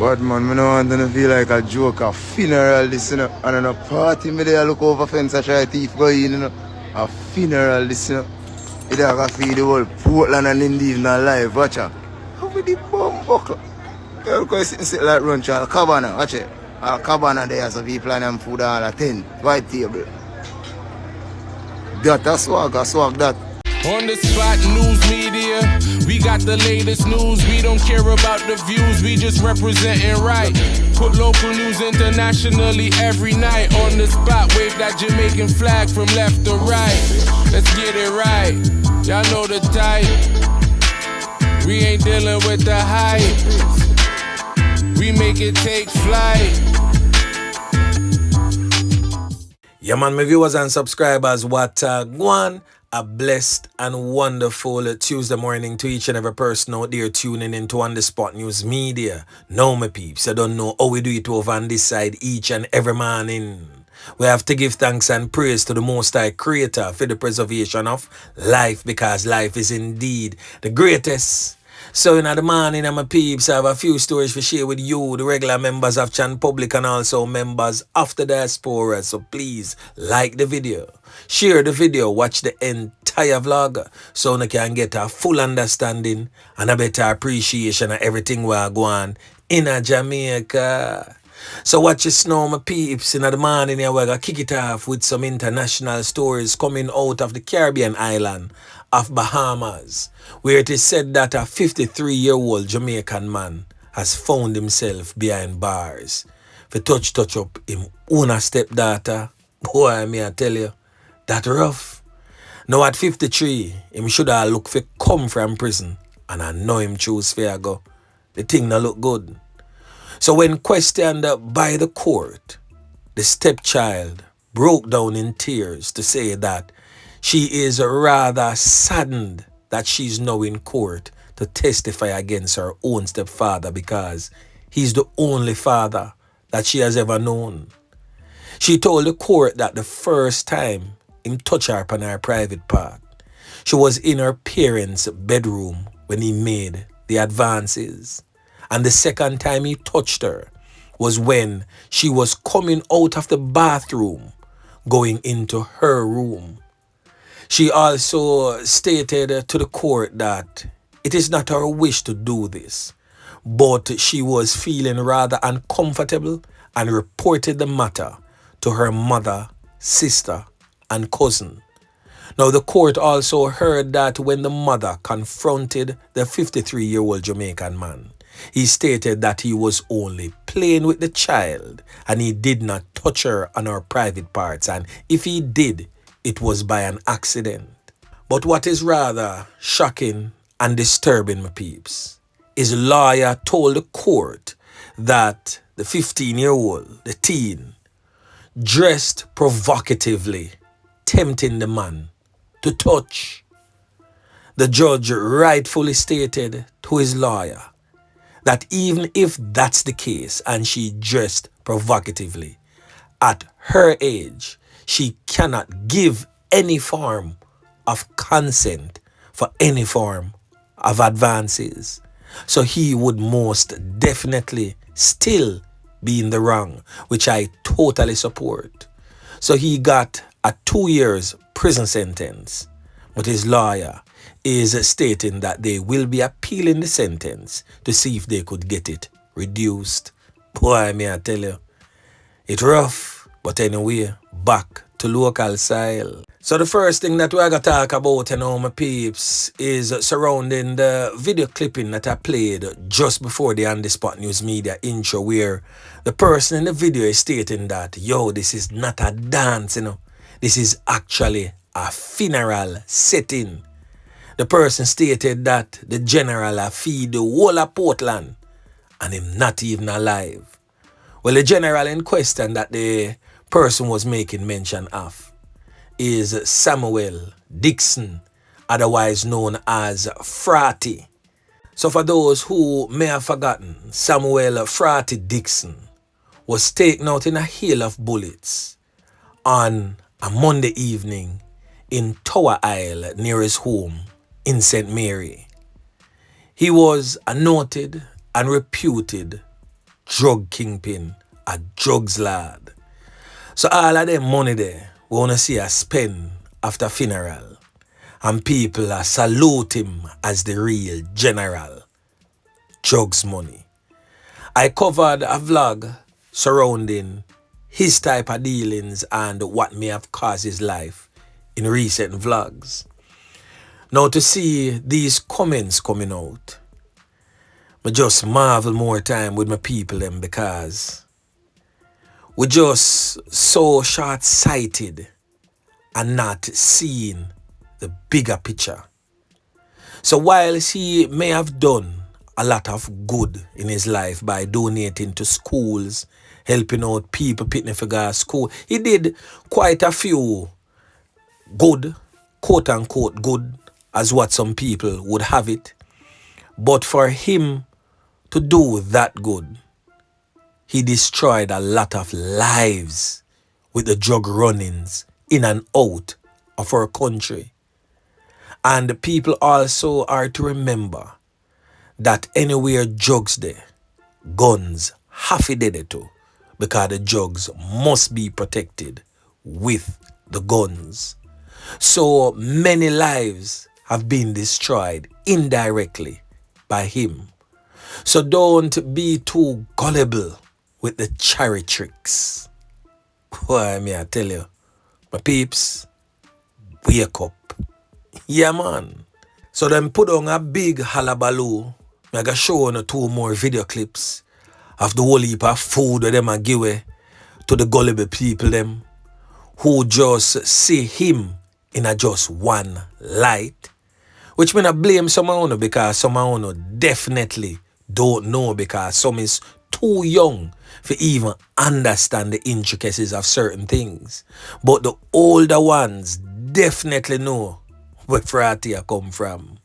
But man, I don't want to feel like a joke, a funeral this, you know. And in a party, me there look over fence and try to thief go in, you know. A funeral this, you know. You there can feel the whole Portland and Indeed alive, watch out. How with the bomb buckle? You're going to sit like run to Cabana, watch it. Cabana there, so people and them food all at 10, white table. That swag that. On the spot news media, we got the latest news. We don't care about the views, we just representing right. Put local news internationally every night. On the spot, wave that Jamaican flag from left to right. Let's get it right, y'all know the type. We ain't dealing with the hype. We make it take flight. Yeah man, my viewers and subscribers, what go on? A blessed and wonderful Tuesday morning to each and every person out there tuning into On The Spot News Media. Now my peeps, I don't know how we do it over on this side each and every morning. We have to give thanks and praise to the Most High Creator for the preservation of life, because life is indeed the greatest. So in the morning, my peeps, I have a few stories to share with you, the regular members of Chan Public and also members of the diaspora. So please like the video, share the video, watch the entire vlog so you can get a full understanding and a better appreciation of everything we are going in Jamaica. So watch your snow, my peeps. In the morning, we're going to kick it off with some international stories coming out of the Caribbean island of Bahamas, where it is said that a 53-year-old Jamaican man has found himself behind bars. For touch up him own stepdaughter, boy, me I tell you, that rough. Now at 53, him should have look for come from prison, and I know him choose fair go. The thing not look good. So when questioned by the court, the stepchild broke down in tears to say that she is rather saddened that she's now in court to testify against her own stepfather because he's the only father that she has ever known. She told the court that the first time him touched her on her private part, she was in her parents' bedroom when he made the advances. And the second time he touched her was when she was coming out of the bathroom, going into her room. She also stated to the court that it is not her wish to do this, but she was feeling rather uncomfortable and reported the matter to her mother, sister, and cousin. Now, the court also heard that when the mother confronted the 53-year-old Jamaican man, he stated that he was only playing with the child and he did not touch her on her private parts, and if he did, it was by an accident. But what is rather shocking and disturbing, my peeps, is a lawyer told the court that the 15-year-old, the teen, dressed provocatively, tempting the man to touch. The judge rightfully stated to his lawyer that even if that's the case and she dressed provocatively, at her age, she cannot give any form of consent for any form of advances. So he would most definitely still be in the wrong, which I totally support. So he got a 2 years prison sentence, but his lawyer is stating that they will be appealing the sentence to see if they could get it reduced. Boy, may I tell you, it's rough, but anyway, back to local style. So the first thing that we're going to talk about, my peeps, is surrounding the video clipping that I played just before the On The Spot News Media intro, where the person in the video is stating that, yo, this is not a dance, this is actually a funeral setting. The person stated that the general feed the whole of Portland and him not even alive. Well, the general in question that the person was making mention of is Samuel Dixon, otherwise known as Fratty. So for those who may have forgotten, Samuel Fratty Dixon was taken out in a hail of bullets on a Monday evening in Tower Isle near his home in St. Mary. He was a noted and reputed drug kingpin, a drugs lord. So all of them money there, we wanna see her spend after funeral. And people are salute him as the real general. Drugs money. I covered a vlog surrounding his type of dealings and what may have caused his life in recent vlogs. Now to see these comments coming out, I just marvel more time with my people them because we just so short-sighted and not seeing the bigger picture. So while he may have done a lot of good in his life by donating to schools, helping out people picking for go to school, he did quite a few good, quote unquote good, as what some people would have it. But for him to do that good, he destroyed a lot of lives with the drug runnings in and out of our country. And the people also are to remember that anywhere drugs there, guns have to dead too, because the drugs must be protected with the guns. So many lives have been destroyed indirectly by him. So don't be too gullible with the cherry tricks. Why, may I tell you, my peeps, wake up. Yeah, man. So them put on a big halabaloo. I got show on 2 more video clips of the whole heap of food that them a give away to the gullible people them who just see him in a just one light. Which mean I blame some of because some of definitely don't know because some is too young for even understand the intricacies of certain things. But the older ones definitely know where Fratia come from.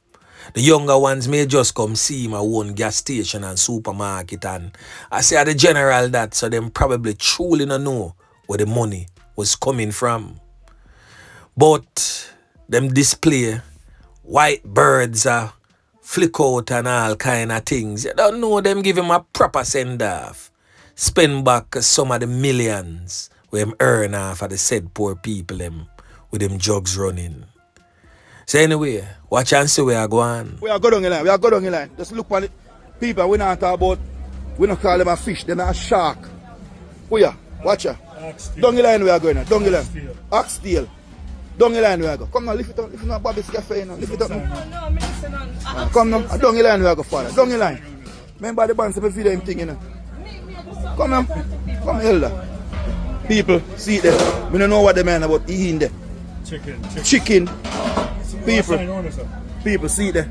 The younger ones may just come see my own gas station and supermarket and I say the general that, so them probably truly don't know where the money was coming from. But them display white birds flick out and all kind of things. You don't know them give him a proper send off. Spend back some of the millions we him earn off of the said poor people them with them drugs running. So anyway, watch and see where I go on. We are good on the line. We are good on the line. Just look on it. People, we not talk about, we don't call them a fish, they're not a shark. We are. Watch her. Down the line we are going now. Down the line. Oxtail. Down the line we are going. Come now, lift it up. Lift it up, Bobby's Cafe now. Lift it up now. No, I'm listening on. Come now. Down the line we are going, father. Down the line. Remember the band, so we feed them thing, you know. Come now. Come, elder. People, see it there. We don't know what they mean about eating there. Chicken. People see the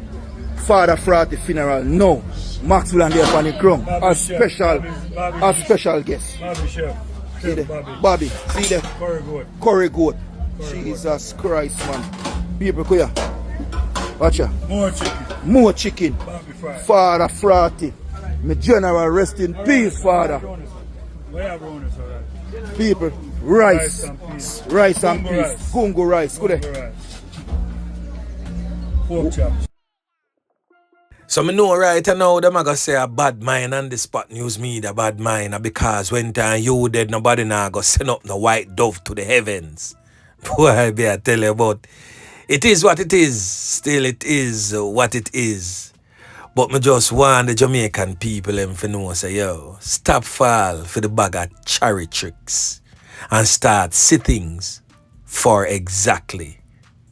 Father Frati funeral. No, Maxwell and there on the ground. A special guest. See the Bobby. See the curry goat. Jesus Christ, man. People, come here. Watch ya. More chicken. Father Frati. My general, rest in peace, Father. People, rice and peas. Congo rice. Go there. So me know right now them a go say a bad mind on the spot news media bad mind because when time you dead nobody now go send up the white dove to the heavens. Boy, I be I tell you about it is what it is. Still it is what it is. But me just want the Jamaican people them to know say yo, stop fall for the bag of cherry tricks and start see things for exactly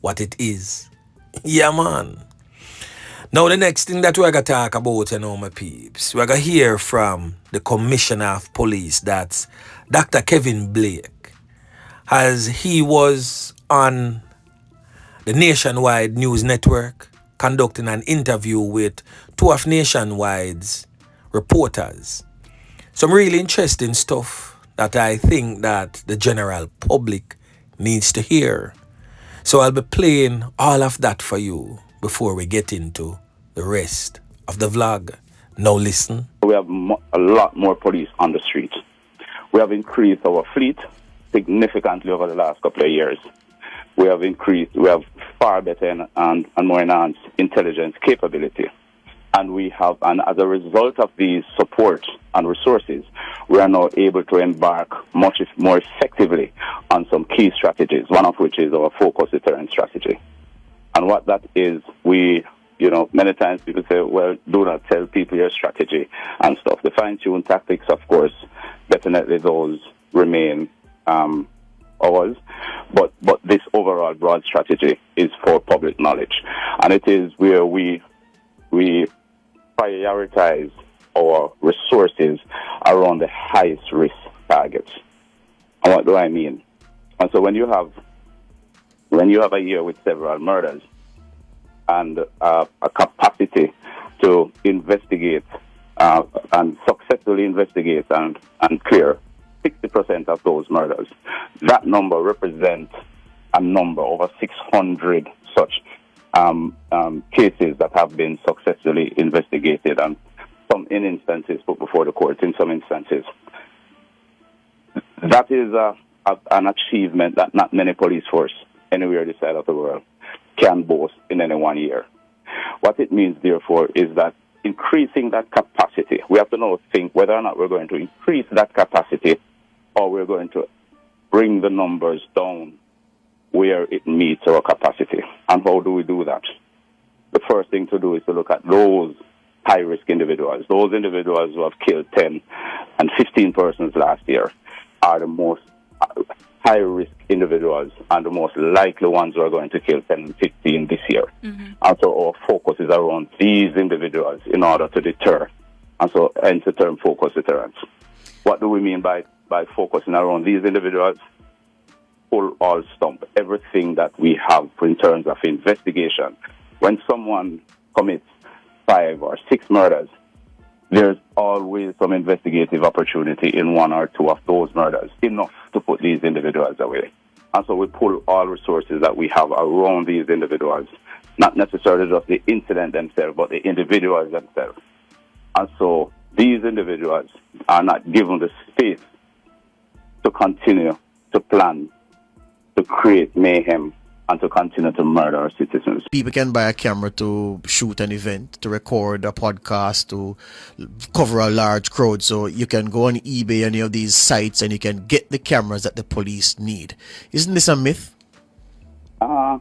what it is. Yeah, man. Now, the next thing that we're going to talk about, you know, my peeps, we're going to hear from the Commissioner of Police, that's Dr. Kevin Blake, as he was on the Nationwide News Network conducting an interview with 2 of Nationwide's reporters. Some really interesting stuff that I think that the general public needs to hear. So I'll be playing all of that for you before we get into the rest of the vlog. Now listen. We have a lot more police on the street. We have increased our fleet significantly over the last couple of years. We have far better and more enhanced intelligence capability. And as a result of these support and resources, we are now able to embark much more effectively on some key strategies, one of which is our focus deterrent strategy. And what that is, many times people say, well, do not tell people your strategy and stuff. The fine-tuned tactics, of course, definitely those remain ours. But this overall broad strategy is for public knowledge. And it is where we prioritize our resources around the highest risk targets. And what do I mean? And so when you have a year with several murders and a capacity to investigate and successfully investigate and clear 60% of those murders, that number represents a number over 600 such cases that have been successfully investigated, and some in instances put before the courts in some instances. That is an achievement that not many police force anywhere this side of the world can boast in any 1 year. What it means, therefore, is that increasing that capacity, we have to now think whether or not we're going to increase that capacity or we're going to bring the numbers down where it meets our capacity. And how do we do that? The first thing to do is to look at those high-risk individuals. Those individuals who have killed 10 and 15 persons last year are the most high-risk individuals and the most likely ones who are going to kill 10 and 15 this year. Mm-hmm. And so our focus is around these individuals in order to deter. And so hence the term focus deterrence. What do we mean by focusing around these individuals? Pull all stump, everything that we have in terms of investigation. When someone commits 5 or 6 murders, there's always some investigative opportunity in 1 or 2 of those murders, enough to put these individuals away. And so we pull all resources that we have around these individuals, not necessarily just the incident themselves, but the individuals themselves. And so these individuals are not given the space to continue to plan, to create mayhem, and to continue to murder our citizens. People can buy a camera to shoot an event, to record a podcast, to cover a large crowd. So you can go on eBay, any of these sites, and you can get the cameras that the police need. Isn't this a myth? They're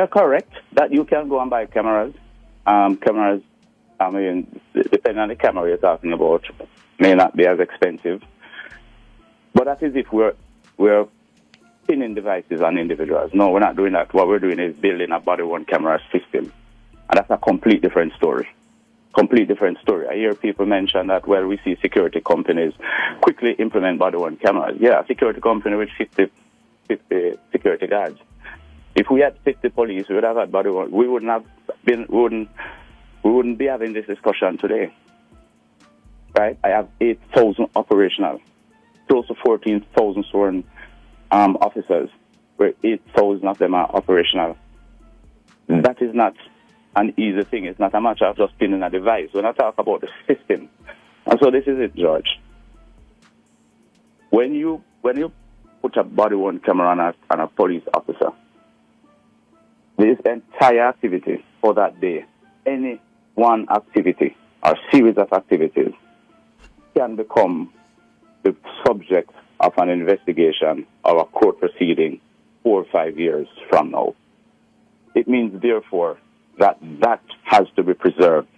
correct that you can go and buy cameras. Cameras, I mean, depending on the camera you're talking about, may not be as expensive. But that is if we're pinning devices on individuals. No, we're not doing that. What we're doing is building a body-worn camera system. And that's a complete different story. Complete different story. I hear people mention that, well, we see security companies quickly implement body-worn cameras. Yeah, a security company with 50 security guards. If we had 50 police, we would have had body-worn. We wouldn't be having this discussion today. Right? I have 8,000 operational, close to 14,000 sworn officers, where 8,000 of them are operational. That is not an easy thing. It's not a matter of just pinning a device. When I talk about the system, and so this is it, George. When you put a body-worn camera on a police officer, this entire activity for that day, any one activity or series of activities, can become the subject of an investigation or a court proceeding 4 or 5 years from now. It means, therefore, that has to be preserved,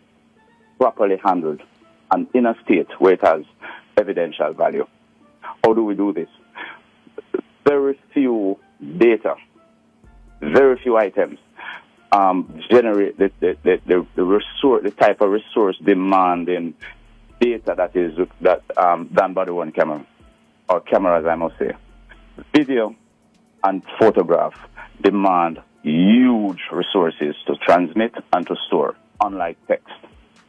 properly handled, and in a state where it has evidential value. How do we do this? Very few data, very few items generate the type of resource demanding data than body-worn camera, or cameras, I must say. Video and photograph demand huge resources to transmit and to store, unlike text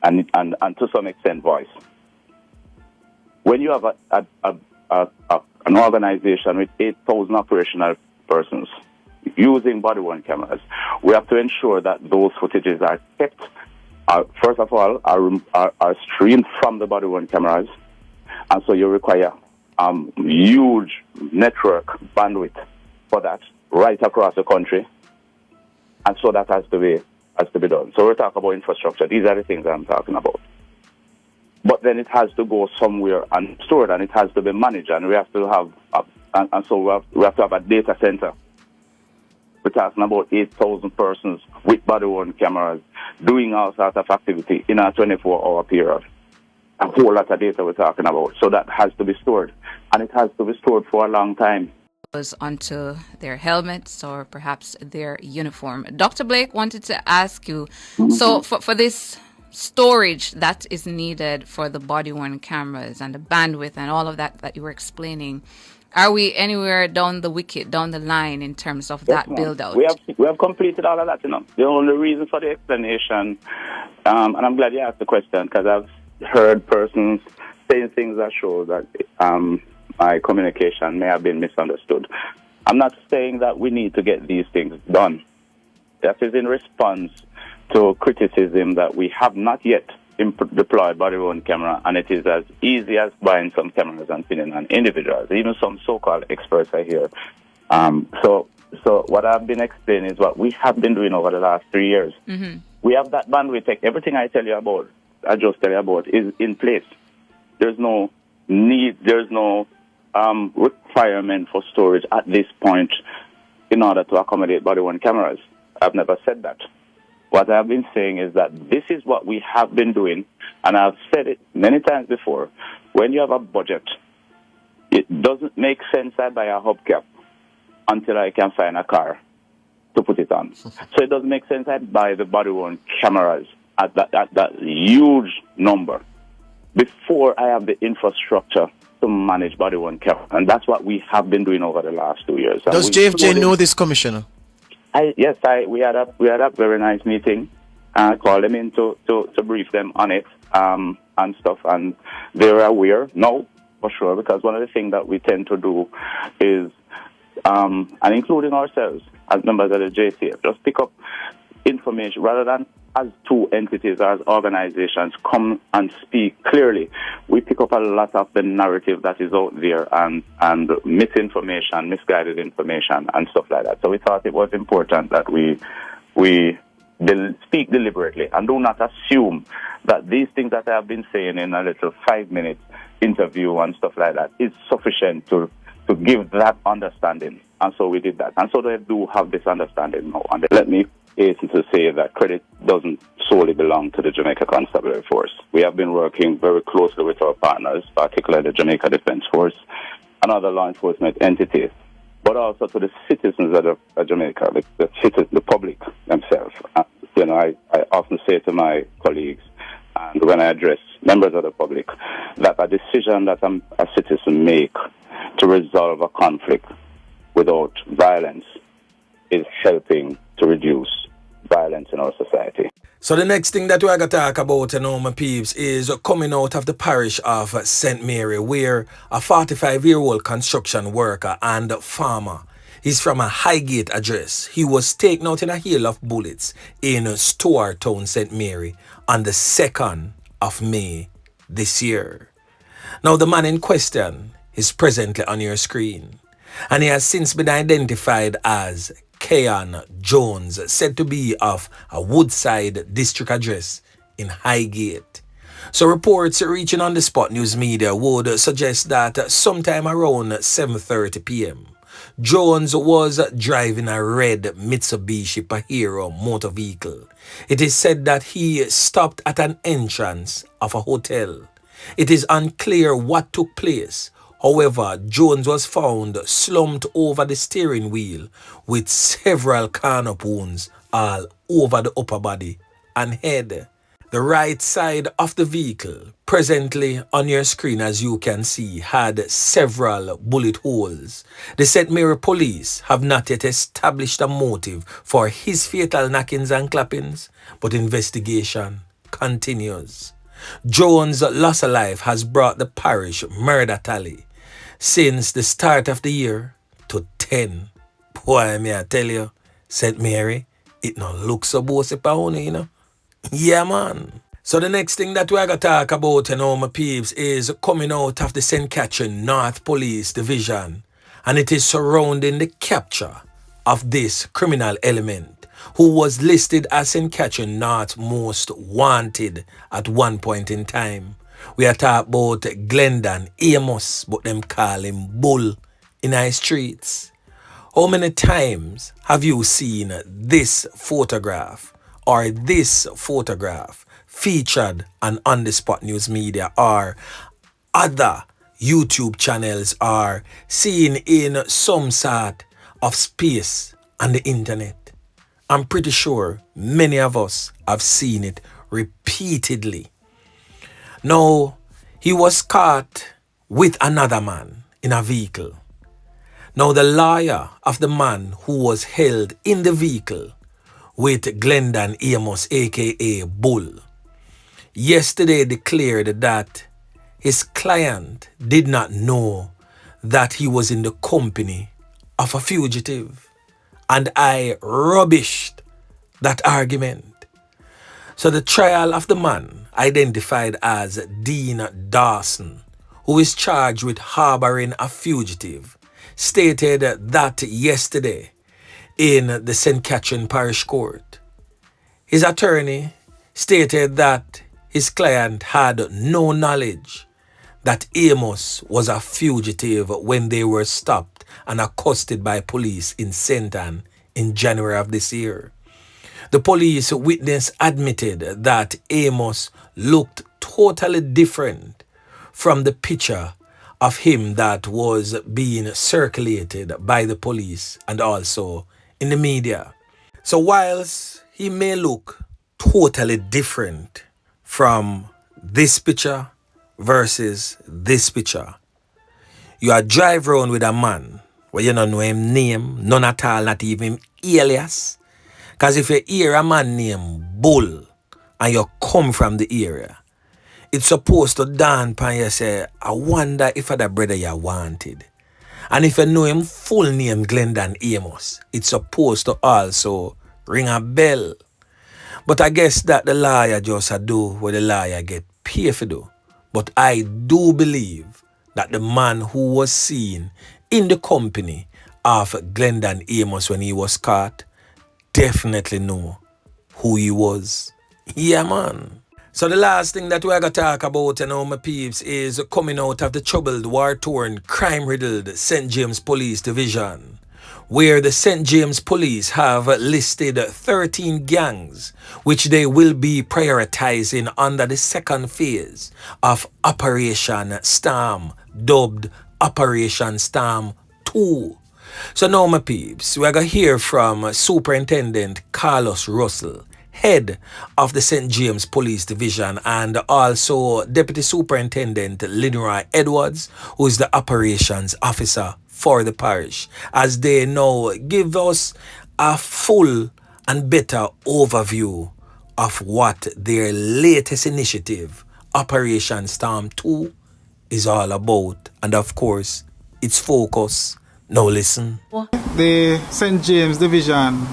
and to some extent voice. When you have an organization with 8,000 operational persons using body-worn cameras, we have to ensure that those footages are kept, first of all, are streamed from the body-worn cameras, and so you require huge network bandwidth for that right across the country, and so that has to be has to be done. So we're talking about infrastructure. These are the things I'm talking about. But then it has to go somewhere and stored, and it has to be managed, and we have to have, so we have to have a data center. We're talking about 8,000 persons with body-worn cameras doing all sorts of activity in a 24-hour period. A whole lot of data we're talking about. So that has to be stored, and it has to be stored for a long time. Onto their helmets or perhaps their uniform. Dr. Blake wanted to ask you, so for this storage that is needed for the body-worn cameras and the bandwidth and all of that you were explaining, are we anywhere down the line in terms of that build-out? We have completed all of that, The only reason for the explanation, and I'm glad you asked the question, because I've heard persons saying things that show that my communication may have been misunderstood. I'm not saying that we need to get these things done. That is in response to criticism that we have not yet deployed body-worn camera, and it is as easy as buying some cameras and pinning on individuals, even some so-called experts are here. So what I've been explaining is what we have been doing over the last 3 years. Mm-hmm. We have that bandwidth. Everything I just tell you about is in place. There's no need, there's no requirement for storage at this point in order to accommodate body-worn cameras. I've never said that. What I've been saying is that this is what we have been doing, and I've said it many times before. When you have a budget, it doesn't make sense I buy a hubcap until I can find a car to put it on. So it doesn't make sense I buy the body-worn cameras at that huge number before I have the infrastructure to manage body-worn camera. And that's what we have been doing over the last 2 years. Does JFJ know this, Commissioner? Yes, we had a very nice meeting. I called them in to brief them on it and stuff, and they're aware. No, for sure, because one of the things that we tend to do is, and including ourselves as members of the JCF, just pick up information rather than as two entities, as organizations, come and speak clearly. We pick up a lot of the narrative that is out there and misinformation, misguided information and stuff like that. So we thought it was important that we speak deliberately and do not assume that these things that I have been saying in a little 5-minute interview and stuff like that is sufficient to give that understanding. And so we did that. And so they do have this understanding now. And let me hasten to say that credit doesn't solely belong to the Jamaica Constabulary Force. We have been working very closely with our partners, particularly the Jamaica Defence Force and other law enforcement entities, but also to the citizens of Jamaica, the public themselves. I often say to my colleagues, and when I address members of the public, that a decision that a citizen make to resolve a conflict without violence is helping to reduce violence in our society. So the next thing that we're going to talk about, my peeps, is coming out of the parish of St. Mary, where a 45-year-old construction worker and farmer, he's from a Highgate address. He was taken out in a hail of bullets in Stuart Town, St. Mary, on the 2nd of May this year. Now the man in question is presently on your screen, and he has since been identified as Keyon Jones, said to be of a Woodside district address in Highgate. So reports reaching on the Spot News Media would suggest that sometime around 7:30 p.m., Jones was driving a red Mitsubishi Pajero motor vehicle. It is said that he stopped at an entrance of a hotel. It is unclear what took place. However, Jones was found slumped over the steering wheel with several carnap wounds all over the upper body and head. The right side of the vehicle, presently on your screen as you can see, had several bullet holes. The St. Mary police have not yet established a motive for his fatal knockings and clappings, but investigation continues. Jones' loss of life has brought the parish murder tally since the start of the year to 10. Boy, may I tell you, St. Mary, it no look so bossy pa honey, Yeah, man. So the next thing that we're going to talk about, my peeps, is coming out of the St. Catherine North Police Division. And it is surrounding the capture of this criminal element who was listed as St. Catherine North most wanted at one point in time. We are talking about Glendon Amos, but them call him Bull in our streets. How many times have you seen this photograph or this photograph featured on the Spot News Media or other YouTube channels or seen in some sort of space on the internet? I'm pretty sure many of us have seen it repeatedly. Now, he was caught with another man in a vehicle. Now, the lawyer of the man who was held in the vehicle with Glendon Amos, aka Bull, yesterday declared that his client did not know that he was in the company of a fugitive. And I rubbished that argument. So the trial of the man, identified as Dean Dawson, who is charged with harboring a fugitive, stated that yesterday in the St. Catherine Parish Court. His attorney stated that his client had no knowledge that Amos was a fugitive when they were stopped and accosted by police in St. Ann in January of this year. The police witness admitted that Amos looked totally different from the picture of him that was being circulated by the police and also in the media. So whilst he may look totally different from this picture versus this picture, you are drive around with a man where you don't know him name, none at all, not even alias. Because if you hear a man named Bull and you come from the area, it's supposed to dawn upon you say, I wonder if other brother you wanted. And if you know him full name Glendon Amos, it's supposed to also ring a bell. But I guess that the lawyer just do what the lawyer get paid for do. But I do believe that the man who was seen in the company of Glendon Amos when he was caught definitely know who he was. Yeah, man. So the last thing that we're going to talk about, my peeps, is coming out of the troubled, war-torn, crime-riddled St. James Police Division, where the St. James Police have listed 13 gangs, which they will be prioritizing under the second phase of Operation Storm, dubbed Operation Storm 2. So now, my peeps, we're going to hear from Superintendent Carlos Russell, head of the St. James Police Division, and also Deputy Superintendent Leroy Edwards, who is the operations officer for the parish, as they now give us a full and better overview of what their latest initiative, Operation Storm 2, is all about, and of course, its focus. Now listen. The St. James Division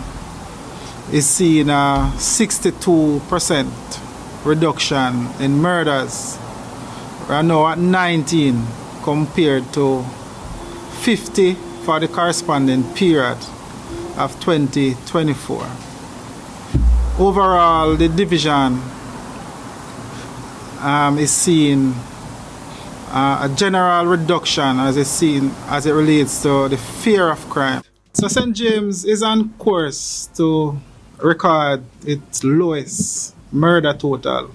is seeing a 62% reduction in murders. We are now at 19 compared to 50 for the corresponding period of 2024. Overall, the division is seeing a general reduction as it relates to the fear of crime. So St. James is on course to record its lowest murder total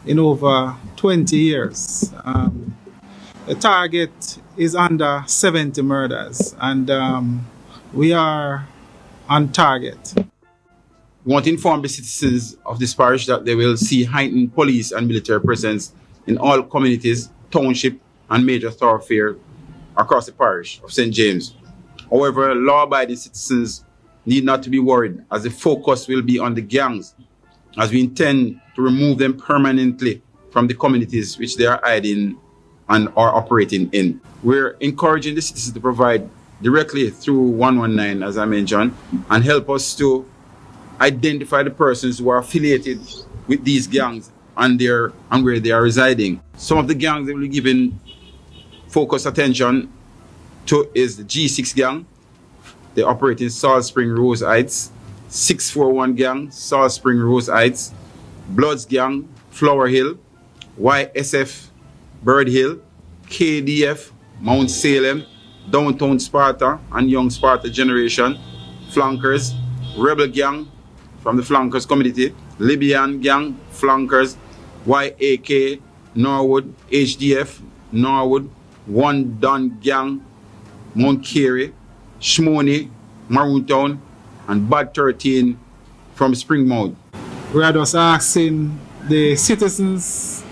in over 20 years. The target is under 70 murders, and we are on target. We want to inform the citizens of this parish that they will see heightened police and military presence in all communities, township, and major thoroughfare across the parish of St. James. However, law-abiding citizens need not to be worried, as the focus will be on the gangs, as we intend to remove them permanently from the communities which they are hiding and are operating in. We're encouraging the citizens to provide directly through 119, as I mentioned, and help us to identify the persons who are affiliated with these gangs and where they are residing. Some of the gangs that will be given focused attention to is the G6 gang. They operate in Salt Spring, Rose Heights, 641 Gang, Salt Spring Rose Heights, Bloods Gang, Flower Hill, YSF, Bird Hill, KDF, Mount Salem, Downtown Sparta and Young Sparta Generation, Flankers, Rebel Gang from the Flankers community, Libyan Gang, Flankers, YAK, Norwood, HDF, Norwood, One Don Gang, Mount Carey, Shmoney, Maroontown, and Bad 13 from Springmount. We are just asking the citizens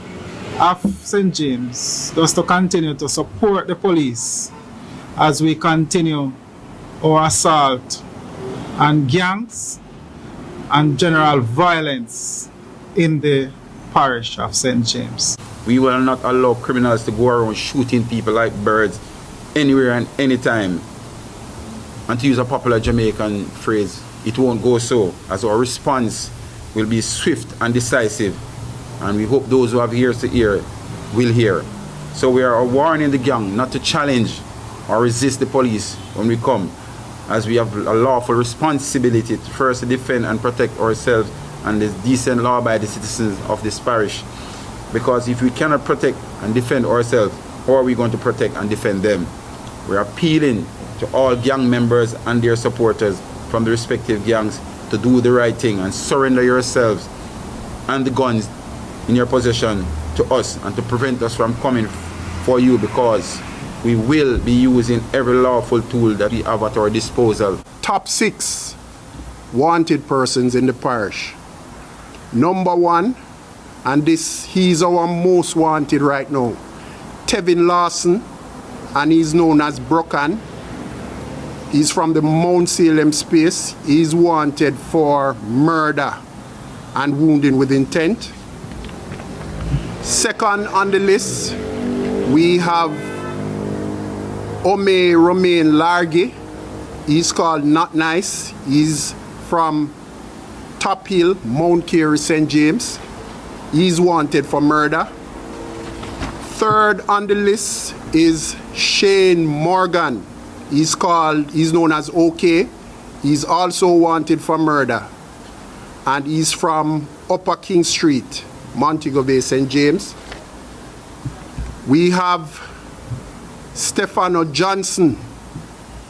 of St. James just to continue to support the police as we continue our assault on gangs and general violence in the parish of St. James. We will not allow criminals to go around shooting people like birds anywhere and anytime. And to use a popular Jamaican phrase, it won't go so, as our response will be swift and decisive. And we hope those who have ears to hear will hear. So we are warning the gang not to challenge or resist the police when we come, as we have a lawful responsibility to first defend and protect ourselves and the decent law-abiding citizens of this parish. Because if we cannot protect and defend ourselves, how are we going to protect and defend them? We are appealing to all gang members and their supporters from the respective gangs to do the right thing and surrender yourselves and the guns in your possession to us and to prevent us from coming for you, because we will be using every lawful tool that we have at our disposal. Top 6 wanted persons in the parish. Number 1, and he's our most wanted right now, Tevin Lawson, and he's known as Brokan. He's from the Mount Salem space. He's wanted for murder and wounding with intent. Second on the list, we have Ome Romain Largy. He's called Not Nice. He's from Top Hill, Mount Carey, St. James. He's wanted for murder. Third on the list is Shane Morgan. He's known as OK. He's also wanted for murder. And he's from Upper King Street, Montego Bay, St. James. We have Stefano Johnson,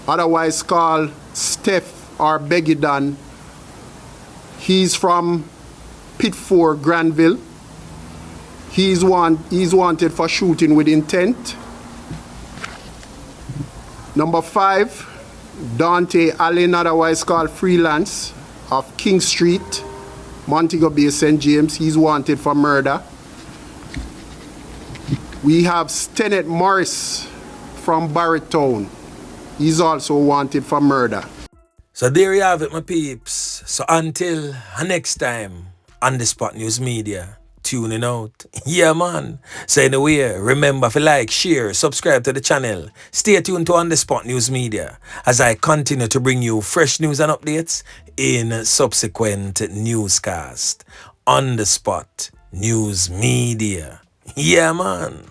otherwise called Steph or Beggidan. He's from Pitford, Granville. He's wanted for shooting with intent. Number 5, Dante Allen, otherwise called Freelance, of King Street, Montego Bay, St. James. He's wanted for murder. We have Stenet Morris from Barretown. He's also wanted for murder. So there you have it, my peeps. So until next time, on the Spot News Media, tuning out. Yeah, man. So anyway, remember to like, share, subscribe to the channel. Stay tuned to On The Spot News Media as I continue to bring you fresh news and updates in subsequent newscast. On The Spot News Media. Yeah, man.